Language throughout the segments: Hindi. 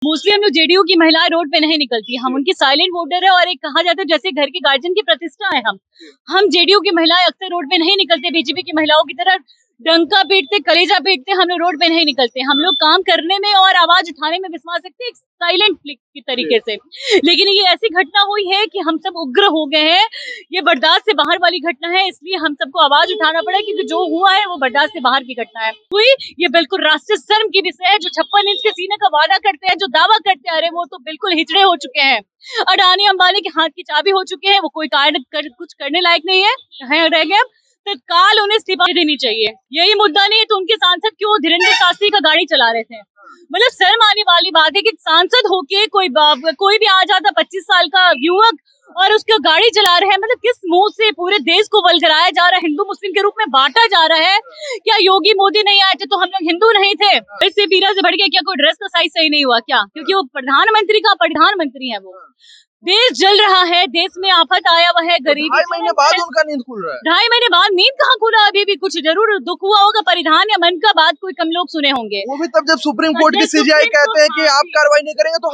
मुस्लिम जो जेडीयू की महिलाएं रोड पे नहीं निकलती, हम उनकी साइलेंट वोटर है और एक कहा जाता है जैसे घर के गार्जियन की प्रतिष्ठा है। हम जेडीयू की महिलाएं अक्सर रोड पे नहीं निकलते, बीजेपी की महिलाओं की तरह डंका पीटते, कलेजा पीटते हम लोग रोड पे नहीं निकलते। हम लोग काम करने में और आवाज उठाने में विश्वास रखते हैं, साइलेंट की तरीके से। लेकिन ये ऐसी घटना हुई है कि हम सब उग्र हो गए हैं। ये बर्दाश्त से बाहर वाली घटना है, इसलिए हम सबको आवाज उठाना पड़ा, क्योंकि जो हुआ है वो बर्दाश्त से बाहर की घटना है हुई। ये बिल्कुल राष्ट्रीय शर्म की विषय है। जो 56 इंच के सीने का वादा करते हैं, जो दावा करते हैं, अरे वो तो बिल्कुल हिजड़े हो चुके हैं। अडानी अंबानी के हाथ की चाबी हो चुके हैं। वो कोई कुछ करने लायक नहीं है रह गए। तत्काल उन्हें इस्तीफा देनी चाहिए। यही मुद्दा नहीं है तो उनके सांसद क्यों धीरेन्द्र शास्त्री का गाड़ी चला रहे थे। मतलब शर्म आने वाली बात है कि सांसद होके कोई भी आ जाता 25 साल का युवक और उसका गाड़ी चला रहे हैं। मतलब किस मुंह से पूरे देश को वल्गराया जा रहा है, हिंदू मुस्लिम के रूप में बांटा जा रहा है। क्या योगी मोदी नहीं आए थे तो हम लोग हिंदू नहीं थे? इससे पीरा से बढ़ गया क्या? कोई ड्रेस का साइज सही नहीं हुआ क्या? क्योंकि वो प्रधानमंत्री है। वो देश जल रहा है, देश में आफत आया हुआ है, गरीबी। 2.5 महीने बाद उनका नींद खुल रहा है। 2.5 महीने बाद नींद कहाँ खुला? अभी भी कुछ जरूर दुख हुआ होगा, परिधान या मन का बात कोई कम लोग सुने होंगे। वो भी तब जब सुप्रीम कोर्ट की सीजीआई कहते हैं कि आप कार्रवाई नहीं करेंगे तो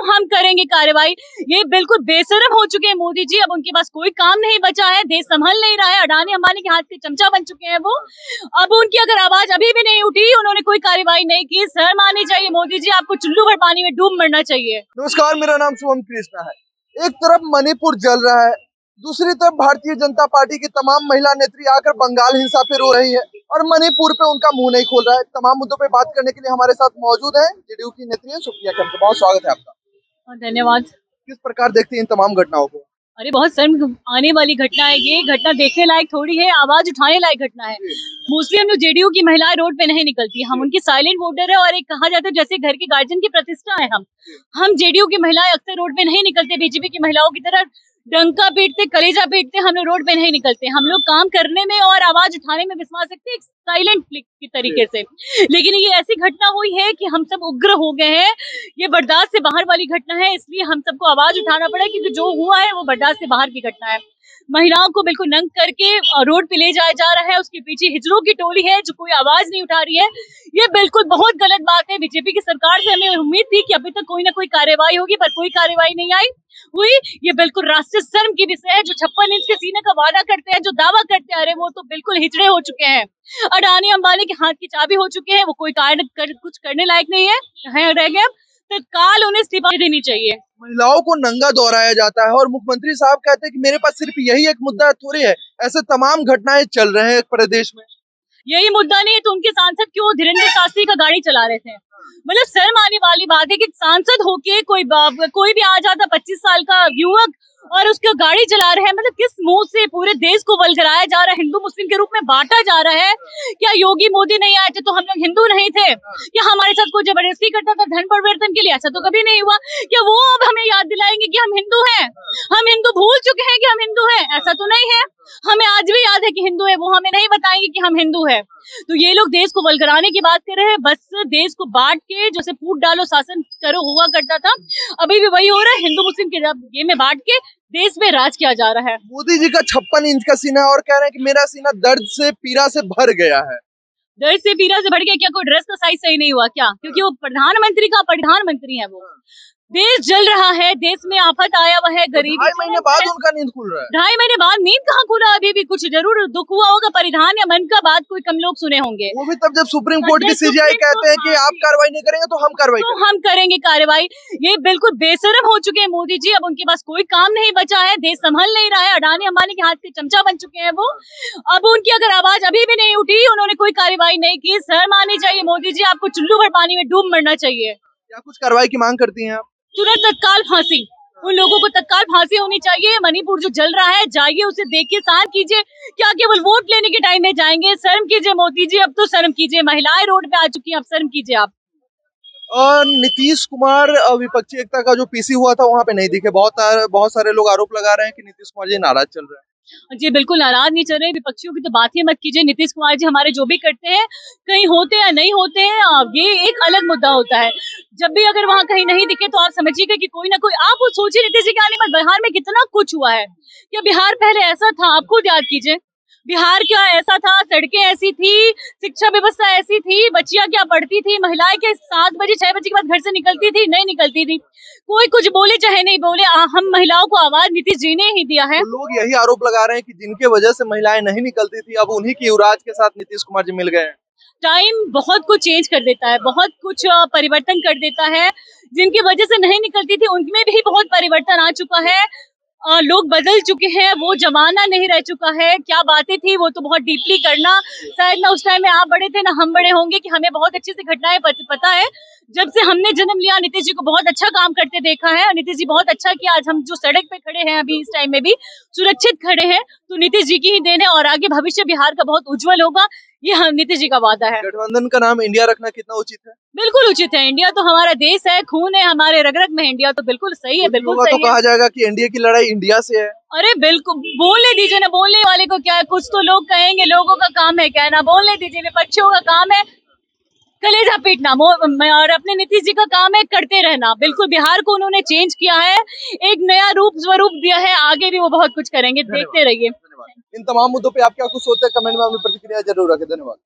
हम करेंगे कार्रवाई। ये बिल्कुल बेशरम हो चुके हैं मोदी जी। अब उनके पास कोई काम नहीं बचा है, देश संभल नहीं रहा है। अडानी अंबानी के हाथ के चमचा बन चुके हैं वो। अब उनकी अगर आवाज अभी भी नहीं उठी, उन्होंने कोई कार्रवाई नहीं की, शर्म आनी चाहिए मोदी जी। आपको चुल्लू भर पानी में डूब मरना चाहिए। नमस्कार, मेरा नाम शुभम कृष्णा है। एक तरफ मणिपुर जल रहा है, दूसरी तरफ भारतीय जनता पार्टी की तमाम महिला नेत्री आकर बंगाल हिंसा पे रो रही है और मणिपुर पे उनका मुंह नहीं खोल रहा है। तमाम मुद्दों पे बात करने के लिए हमारे साथ मौजूद है जेडीयू की नेत्री सुप्रिया कैंप। बहुत स्वागत है आपका। धन्यवाद। किस प्रकार देखते हैं इन तमाम घटनाओं को? अरे बहुत शर्म आने वाली घटना है। ये घटना देखने लायक थोड़ी है, आवाज उठाने लायक घटना है। मुस्लिम जो जेडीयू की महिलाएं रोड पे नहीं निकलती, हम उनकी साइलेंट वोटर है और एक कहा जाता है जैसे घर के गार्जियन की प्रतिष्ठा है। हम जेडीयू की महिलाएं अक्सर रोड पे नहीं निकलते, बीजेपी की महिलाओं की तरह डंका पीटते, कलेजा पीटते हम लोग रोड पे नहीं निकलते। हम लोग काम करने में और आवाज उठाने में विश्वास रखते हैं, साइलेंट की तरीके से। लेकिन ये ऐसी घटना हुई है कि हम सब उग्र हो गए हैं। ये बर्दाश्त से बाहर वाली घटना है, इसलिए हम सबको आवाज उठाना पड़ा, क्योंकि जो हुआ है वो बर्दाश्त से बाहर की घटना है। महिलाओं को बिल्कुल नंग करके रोड पे ले जाया जा रहा है। उसके पीछे हिजड़ों की टोली है जो कोई आवाज नहीं उठा रही है। ये बिल्कुल बहुत गलत बात है। बीजेपी की सरकार से हमें उम्मीद थी कि अभी तक कोई ना कोई कार्रवाई होगी, पर कोई कार्रवाई नहीं आई हुई। ये बिल्कुल राष्ट्रीय शर्म की विषय है। जो 56 इंच के सीने का वादा करते हैं, जो दावा करते हैं, अरे वो तो बिल्कुल हिजड़े हो चुके हैं। अडानी अंबानी के हाथ की चाबी हो चुके हैं। वो कोई कुछ करने लायक नहीं है रह गए। तत्काल उन्हें इस्तीफा देनी चाहिए। महिलाओं को नंगा दोहराया जाता है और मुख्यमंत्री साहब कहते हैं कि मेरे पास सिर्फ यही एक मुद्दा थोड़ी है। ऐसे तमाम घटनाएं चल रहे हैं प्रदेश में। यही मुद्दा नहीं है तो उनके सांसद क्यों धीरेन्द्र शास्त्री का गाड़ी चला रहे थे। मतलब शर्म आने वाली बात है कि सांसद होके कोई भी आ जाता 25 साल का युवक और उसका गाड़ी चला रहे हैं। मतलब किस मुंह से पूरे देश को वल्गराया जा रहा है, हिंदू मुस्लिम के रूप में बांटा जा रहा है। क्या योगी मोदी नहीं आए थे तो हम लोग हिंदू नहीं थे? क्या हमारे साथ कोई जबरदस्ती करता था धर्म परिवर्तन के लिए? ऐसा तो कभी नहीं हुआ। क्या वो अब हमें याद दिलाएंगे कि हम हिंदू हैं? हम हिंदू भूल चुके हैं कि हम हिंदू हैं? ऐसा तो नहीं है। हमें आज भी याद है कि हिंदू है, वो हमें नहीं बताएंगे कि हम हिंदू है। तो ये लोग देश को वल्गराने की बात कर रहे हैं। बस देश को बांट के जैसे फूट डालो शासन करो हुआ करता था, अभी भी वही हो रहा है। हिंदू मुस्लिम के ये में बांट के देश में राज किया जा रहा है। मोदी जी का 56 इंच का सीना और कह रहे हैं कि मेरा सीना दर्द से पीड़ा से भर गया है। दर्द से पीड़ा से बढ़ गया क्या? कोई ड्रेस का साइज सही नहीं हुआ क्या? क्योंकि वो प्रधानमंत्री है। वो देश जल रहा है, देश में आफत आया हुआ है, गरीबी। 2.5 महीने बाद उनका नींद खुल रहा है। 2.5 महीने बाद नींद कहाँ खुला? अभी भी कुछ जरूर दुख हुआ होगा, परिधान या मन का बात कोई कम लोग सुने होंगे। वो भी तब जब सुप्रीम कोर्ट की सीजीआई कहते हैं कि आप कार्रवाई नहीं करेंगे तो हम करेंगे कार्रवाई। ये बिल्कुल बेशरम हो चुके हैं मोदी जी। अब उनके पास कोई काम नहीं बचा है, देश संभल नहीं रहा है। अडानी अंबानी के हाथ के चमचा बन चुके हैं वो। अब उनकी अगर आवाज अभी भी नहीं उठी, उन्होंने कोई कार्रवाई नहीं की, शर्म आनी चाहिए मोदी जी। आपको चुल्लू भर पानी में डूब मरना चाहिए। क्या कुछ कार्रवाई की मांग करती हैं आप? तुरंत तत्काल फांसी। उन लोगों को तत्काल फांसी होनी चाहिए। मणिपुर जो जल रहा है, जाइए उसे देखिए, शांत कीजिए। क्या केवल वोट लेने के टाइम में जाएंगे? शर्म कीजिए मोदी जी, अब तो शर्म कीजिए। महिलाएं रोड पे आ चुकी हैं, अब शर्म कीजिए आप। और नीतीश कुमार विपक्षी एकता का जो पीसी हुआ था वहाँ पे नहीं दिखे। बहुत सारे लोग आरोप लगा रहे हैं कि नीतीश कुमार जी नाराज चल रहे हैं। जी बिल्कुल नाराज नहीं चल रहे। विपक्षियों की तो बात ही मत कीजिए। नीतीश कुमार जी हमारे जो भी करते हैं, कहीं होते या नहीं होते हैं, ये एक अलग मुद्दा होता है। जब भी अगर वहाँ कहीं नहीं दिखे तो आप समझिएगा कि कोई ना कोई, आप वो सोचिए नीतीश जी के आने पर बिहार में कितना कुछ हुआ है। क्या बिहार पहले ऐसा था? आप खुद याद कीजिए। बिहार क्या ऐसा था, सड़कें ऐसी थी, शिक्षा व्यवस्था ऐसी थी, बच्चियां क्या पढ़ती थी, महिलाएं के 7 बजे 6 बजे के बाद घर से निकलती थी, नहीं निकलती थी। कोई कुछ बोले चाहे नहीं बोले, हम महिलाओं को आवाज नीतीश जी ने ही दिया है। तो लोग यही आरोप लगा रहे हैं कि जिनके वजह से महिलाएं नहीं निकलती थी, अब उन्हीं की युवराज के साथ नीतीश कुमार जी मिल गए हैं। टाइम बहुत कुछ चेंज कर देता है, बहुत कुछ परिवर्तन कर देता है। जिनकी वजह से नहीं निकलती थी उनमें भी बहुत परिवर्तन आ चुका है। लोग बदल चुके हैं, वो जमाना नहीं रह चुका है। क्या बातें थी वो तो बहुत डीपली करना, शायद ना उस टाइम में आप बड़े थे ना हम बड़े होंगे कि हमें बहुत अच्छे से घटनाएं पता है। जब से हमने जन्म लिया नीतीश जी को बहुत अच्छा काम करते देखा है, और नीतीश जी बहुत अच्छा किया। आज हम जो सड़क पे खड़े हैं अभी इस टाइम में भी सुरक्षित खड़े हैं, तो नीतीश जी की ही देन है। और आगे भविष्य बिहार का बहुत उज्जवल होगा, ये नीतीश जी का वादा है। गठबंधन का नाम इंडिया रखना कितना उचित है? बिल्कुल उचित है। इंडिया तो हमारा देश है, खून है हमारे रग रग में इंडिया, तो बिल्कुल सही है, बिल्कुल तो सही है। कहा जाएगा कि एनडीए की लड़ाई इंडिया से है। अरे बिल्कुल, बोलने दीजिए ना, बोलने वाले को क्या है। कुछ तो लोग कहेंगे, लोगों का काम है कहना, बोलने दीजिए। विपक्षियों का काम है कलेजा पीटना, और अपने नीतीश जी का काम है करते रहना। बिल्कुल बिहार को उन्होंने चेंज किया है, एक नया रूप स्वरूप दिया है, आगे भी वो बहुत कुछ करेंगे, देखते रहिए। इन तमाम मुद्दों पे आप क्या कुछ सोचते हैं, कमेंट में अपनी प्रतिक्रिया जरूर रखें। धन्यवाद।